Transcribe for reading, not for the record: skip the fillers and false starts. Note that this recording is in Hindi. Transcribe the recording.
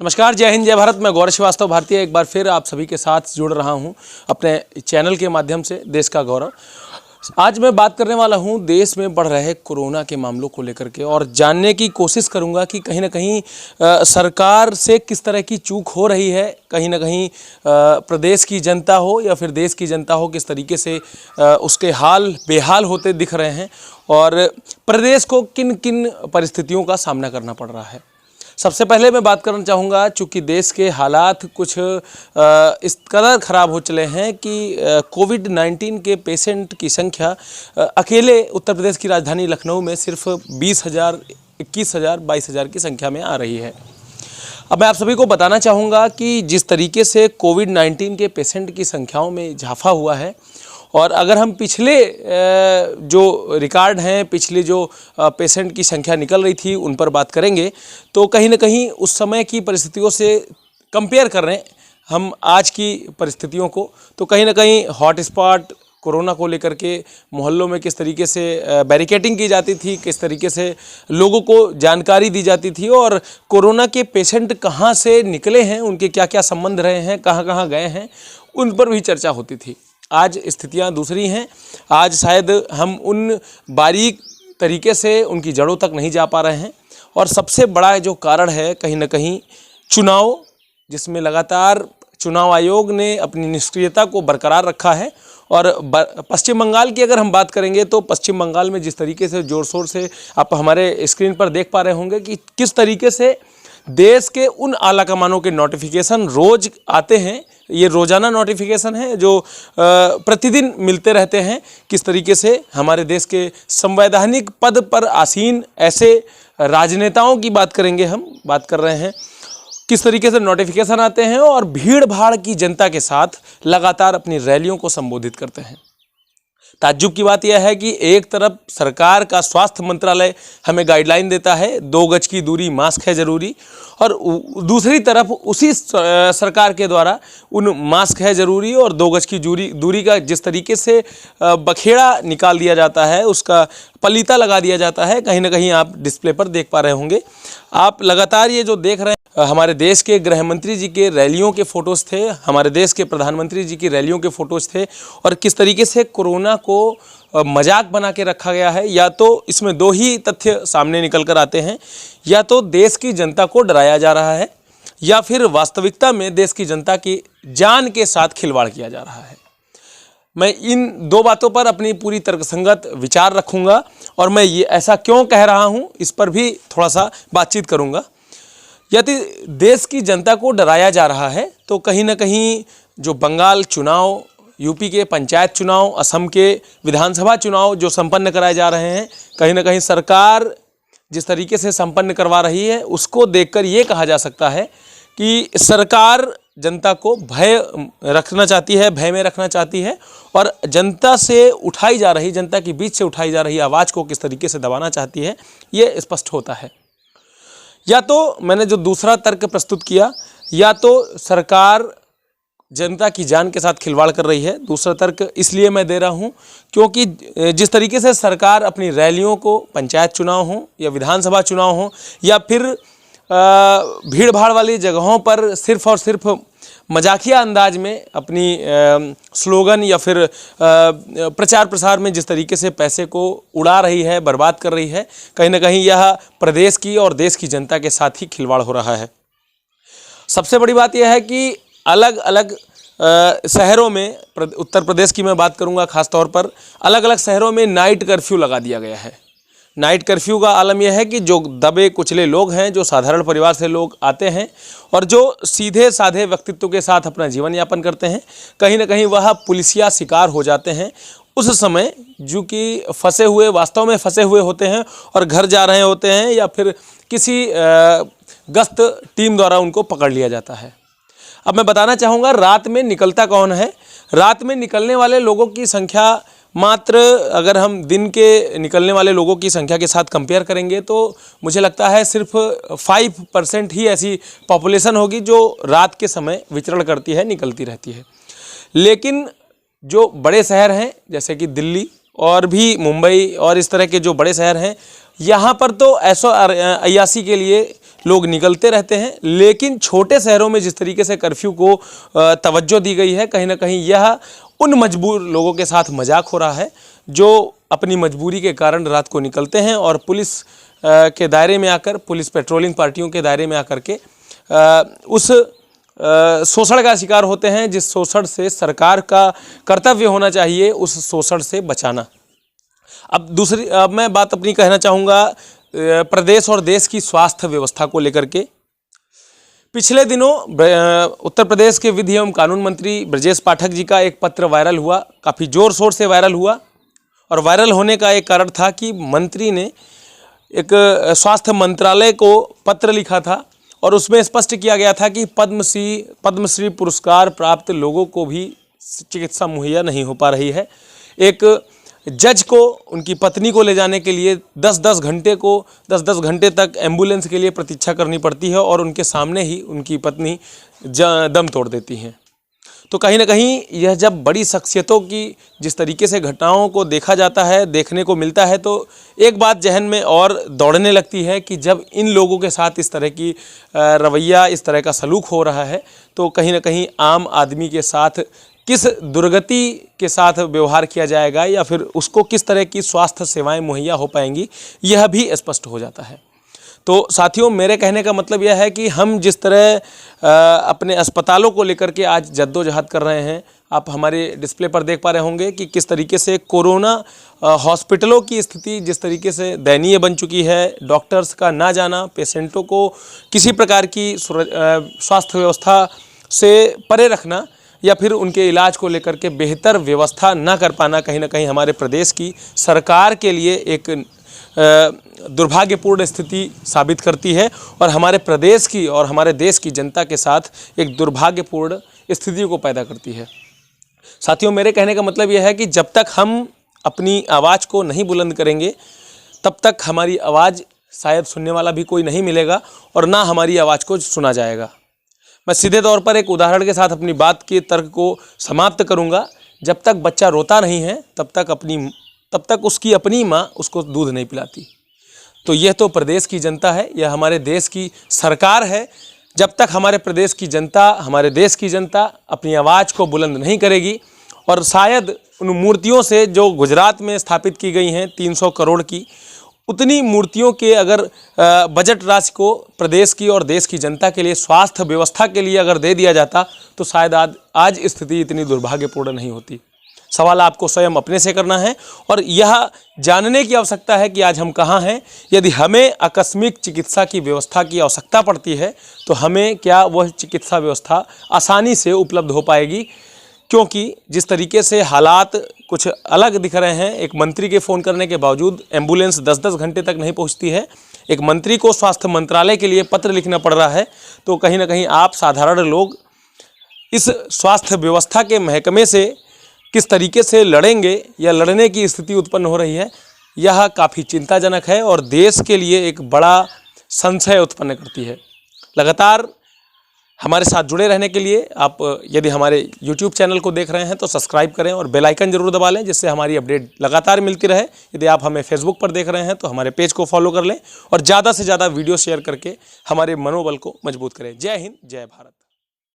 नमस्कार, जय हिंद, जय भारत। मैं गौरव श्रीवास्तव भारतीय एक बार फिर आप सभी के साथ जुड़ रहा हूं अपने चैनल के माध्यम से देश का गौरव। आज मैं बात करने वाला हूं देश में बढ़ रहे कोरोना के मामलों को लेकर के और जानने की कोशिश करूंगा कि कहीं ना कहीं सरकार से किस तरह की चूक हो रही है। कहीं ना कहीं प्रदेश की जनता हो या फिर देश की जनता हो, किस तरीके से उसके हाल बेहाल होते दिख रहे हैं और प्रदेश को किन किन परिस्थितियों का सामना करना पड़ रहा है। सबसे पहले मैं बात करना चाहूँगा, चूँकि देश के हालात कुछ इस कदर ख़राब हो चले हैं कि कोविड-19 के पेशेंट की संख्या अकेले उत्तर प्रदेश की राजधानी लखनऊ में सिर्फ 20,000, 21,000, 22,000 की संख्या में आ रही है। अब मैं आप सभी को बताना चाहूँगा कि जिस तरीके से कोविड-19 के पेशेंट की संख्याओं में इजाफा हुआ है और अगर हम पिछले जो रिकॉर्ड हैं, पिछले जो पेशेंट की संख्या निकल रही थी उन पर बात करेंगे तो कहीं ना कहीं उस समय की परिस्थितियों से कंपेयर कर रहे हैं हम आज की परिस्थितियों को, तो कहीं ना कहीं हॉट स्पॉट कोरोना को लेकर के मोहल्लों में किस तरीके से बैरिकेडिंग की जाती थी, किस तरीके से लोगों को जानकारी दी जाती थी और कोरोना के पेशेंट कहाँ से निकले हैं, उनके क्या क्या संबंध रहे हैं, कहाँ कहाँ गए हैं, उन पर भी चर्चा होती थी। आज स्थितियां दूसरी हैं। आज शायद हम उन बारीक तरीके से उनकी जड़ों तक नहीं जा पा रहे हैं और सबसे बड़ा जो कारण है कहीं ना कहीं चुनाव, जिसमें लगातार चुनाव आयोग ने अपनी निष्क्रियता को बरकरार रखा है। और पश्चिम बंगाल की अगर हम बात करेंगे तो पश्चिम बंगाल में जिस तरीके से ज़ोर शोर से आप हमारे स्क्रीन पर देख पा रहे होंगे कि किस तरीके से देश के उन आला कमानों के नोटिफिकेशन रोज़ आते हैं। ये रोज़ाना नोटिफिकेशन है जो प्रतिदिन मिलते रहते हैं। किस तरीके से हमारे देश के संवैधानिक पद पर आसीन ऐसे राजनेताओं की बात करेंगे, हम बात कर रहे हैं, किस तरीके से नोटिफिकेशन आते हैं और भीड़ भाड़ की जनता के साथ लगातार अपनी रैलियों को संबोधित करते हैं। ताज्जुब की बात यह है कि एक तरफ सरकार का स्वास्थ्य मंत्रालय हमें गाइडलाइन देता है 2 गज की दूरी, मास्क है ज़रूरी, और दूसरी तरफ उसी सरकार के द्वारा उन मास्क है ज़रूरी और 2 गज की दूरी का जिस तरीके से बखेड़ा निकाल दिया जाता है, उसका पलीता लगा दिया जाता है। कहीं ना कहीं आप डिस्प्ले पर देख पा रहे होंगे। आप लगातार ये जो देख रहे हैं, हमारे देश के गृह मंत्री जी के रैलियों के फ़ोटोज़ थे, हमारे देश के प्रधानमंत्री जी की रैलियों के फ़ोटोज़ थे और किस तरीके से कोरोना को मजाक बना के रखा गया है। या तो इसमें 2 ही तथ्य सामने निकल कर आते हैं, या तो देश की जनता को डराया जा रहा है या फिर वास्तविकता में देश की जनता की जान के साथ खिलवाड़ किया जा रहा है। मैं इन 2 बातों पर अपनी पूरी तर्कसंगत विचार रखूँगा और मैं ये ऐसा क्यों कह रहा हूँ इस पर भी थोड़ा सा बातचीत करूँगा। यदि देश की जनता को डराया जा रहा है तो कहीं ना कहीं जो बंगाल चुनाव, यूपी के पंचायत चुनाव, असम के विधानसभा चुनाव जो संपन्न कराए जा रहे हैं, कहीं ना कहीं सरकार जिस तरीके से संपन्न करवा रही है उसको देखकर ये कहा जा सकता है कि सरकार जनता को भय रखना चाहती है, भय में रखना चाहती है और जनता से उठाई जा रही, जनता के बीच से उठाई जा रही आवाज़ को किस तरीके से दबाना चाहती है, ये स्पष्ट होता है। या तो मैंने जो दूसरा तर्क प्रस्तुत किया, या तो सरकार जनता की जान के साथ खिलवाड़ कर रही है। दूसरा तर्क इसलिए मैं दे रहा हूं क्योंकि जिस तरीके से सरकार अपनी रैलियों को, पंचायत चुनाव हो या विधानसभा चुनाव हो या फिर भीड़ भाड़ वाली जगहों पर सिर्फ और सिर्फ मजाकिया अंदाज में अपनी स्लोगन या फिर प्रचार प्रसार में जिस तरीके से पैसे को उड़ा रही है, बर्बाद कर रही है, कहीं ना कहीं यह प्रदेश की और देश की जनता के साथ ही खिलवाड़ हो रहा है। सबसे बड़ी बात यह है कि अलग अलग शहरों में, उत्तर प्रदेश की मैं बात करूंगा खास तौर पर, अलग अलग शहरों में नाइट कर्फ्यू लगा दिया गया है। नाइट कर्फ्यू का आलम यह है कि जो दबे कुचले लोग हैं, जो साधारण परिवार से लोग आते हैं और जो सीधे साधे व्यक्तित्व के साथ अपना जीवन यापन करते हैं, कहीं ना कहीं वह पुलिसिया शिकार हो जाते हैं उस समय, जो कि फंसे हुए, वास्तव में फंसे हुए होते हैं और घर जा रहे होते हैं या फिर किसी गश्त टीम द्वारा उनको पकड़ लिया जाता है। अब मैं बताना चाहूँगा रात में निकलता कौन है। रात में निकलने वाले लोगों की संख्या मात्र, अगर हम दिन के निकलने वाले लोगों की संख्या के साथ कंपेयर करेंगे तो मुझे लगता है सिर्फ 5% ही ऐसी पॉपुलेशन होगी जो रात के समय विचरण करती है, निकलती रहती है। लेकिन जो बड़े शहर हैं जैसे कि दिल्ली और भी मुंबई और इस तरह के जो बड़े शहर हैं, यहाँ पर तो ऐशो अय्याशी के लिए लोग निकलते रहते हैं। लेकिन छोटे शहरों में जिस तरीके से कर्फ्यू को तवज्जो दी गई है, कहीं ना कहीं यह उन मजबूर लोगों के साथ मजाक हो रहा है जो अपनी मजबूरी के कारण रात को निकलते हैं और पुलिस के दायरे में आकर, पुलिस पेट्रोलिंग पार्टियों के दायरे में आकर के उस शोषण का शिकार होते हैं, जिस शोषण से सरकार का कर्तव्य होना चाहिए उस शोषण से बचाना। अब मैं बात अपनी कहना चाहूँगा प्रदेश और देश की स्वास्थ्य व्यवस्था को लेकर के। पिछले दिनों उत्तर प्रदेश के विधि एवं कानून मंत्री ब्रजेश पाठक जी का एक पत्र वायरल हुआ, काफ़ी ज़ोर शोर से वायरल हुआ। और वायरल होने का एक कारण था कि मंत्री ने एक स्वास्थ्य मंत्रालय को पत्र लिखा था और उसमें स्पष्ट किया गया था कि पद्मश्री पुरस्कार प्राप्त लोगों को भी चिकित्सा मुहैया नहीं हो पा रही है। एक जज को उनकी पत्नी को ले जाने के लिए 10-10 घंटे तक एम्बुलेंस के लिए प्रतीक्षा करनी पड़ती है और उनके सामने ही उनकी पत्नी दम तोड़ देती हैं। तो कहीं ना कहीं यह जब बड़ी शख्सियतों की जिस तरीके से घटनाओं को देखा जाता है, देखने को मिलता है, तो एक बात जहन में और दौड़ने लगती है कि जब इन लोगों के साथ इस तरह की रवैया, इस तरह का सलूक हो रहा है, तो कहीं ना कहीं आम आदमी के साथ किस दुर्गति के साथ व्यवहार किया जाएगा या फिर उसको किस तरह की स्वास्थ्य सेवाएं मुहैया हो पाएंगी, यह भी स्पष्ट हो जाता है। तो साथियों, मेरे कहने का मतलब यह है कि हम जिस तरह अपने अस्पतालों को लेकर के आज जद्दोजहद कर रहे हैं, आप हमारे डिस्प्ले पर देख पा रहे होंगे कि किस तरीके से कोरोना हॉस्पिटलों की स्थिति जिस तरीके से दयनीय बन चुकी है। डॉक्टर्स का ना जाना, पेशेंटों को किसी प्रकार की स्वास्थ्य व्यवस्था से परे रखना या फिर उनके इलाज को लेकर के बेहतर व्यवस्था ना कर पाना, कहीं ना कहीं हमारे प्रदेश की सरकार के लिए एक दुर्भाग्यपूर्ण स्थिति साबित करती है और हमारे प्रदेश की और हमारे देश की जनता के साथ एक दुर्भाग्यपूर्ण स्थिति को पैदा करती है। साथियों, मेरे कहने का मतलब यह है कि जब तक हम अपनी आवाज़ को नहीं बुलंद करेंगे, तब तक हमारी आवाज़ शायद सुनने वाला भी कोई नहीं मिलेगा और ना हमारी आवाज़ को सुना जाएगा। मैं सीधे तौर पर एक उदाहरण के साथ अपनी बात के तर्क को समाप्त करूंगा। जब तक बच्चा रोता नहीं है, तब तक उसकी अपनी माँ उसको दूध नहीं पिलाती। तो यह तो प्रदेश की जनता है, यह हमारे देश की सरकार है। जब तक हमारे प्रदेश की जनता, हमारे देश की जनता अपनी आवाज़ को बुलंद नहीं करेगी और शायद उन मूर्तियों से जो गुजरात में स्थापित की गई हैं 300 करोड़ की, उतनी मूर्तियों के अगर बजट राशि को प्रदेश की और देश की जनता के लिए, स्वास्थ्य व्यवस्था के लिए अगर दे दिया जाता, तो शायद आज स्थिति इतनी दुर्भाग्यपूर्ण नहीं होती। सवाल आपको स्वयं अपने से करना है और यह जानने की आवश्यकता है कि आज हम कहाँ हैं। यदि हमें आकस्मिक चिकित्सा की व्यवस्था की आवश्यकता पड़ती है, तो हमें क्या वह चिकित्सा व्यवस्था आसानी से उपलब्ध हो पाएगी? क्योंकि जिस तरीके से हालात कुछ अलग दिख रहे हैं, एक मंत्री के फ़ोन करने के बावजूद एम्बुलेंस 10-10 घंटे तक नहीं पहुंचती है, एक मंत्री को स्वास्थ्य मंत्रालय के लिए पत्र लिखना पड़ रहा है, तो कहीं ना कहीं आप साधारण लोग इस स्वास्थ्य व्यवस्था के महकमे से किस तरीके से लड़ेंगे या लड़ने की स्थिति उत्पन्न हो रही है, यह काफ़ी चिंताजनक है और देश के लिए एक बड़ा संशय उत्पन्न करती है। लगातार हमारे साथ जुड़े रहने के लिए आप यदि हमारे YouTube चैनल को देख रहे हैं तो सब्सक्राइब करें और बेल आइकन जरूर दबा लें, जिससे हमारी अपडेट लगातार मिलती रहे। यदि आप हमें फेसबुक पर देख रहे हैं तो हमारे पेज को फॉलो कर लें और ज़्यादा से ज़्यादा वीडियो शेयर करके हमारे मनोबल को मजबूत करें। जय हिंद, जय भारत।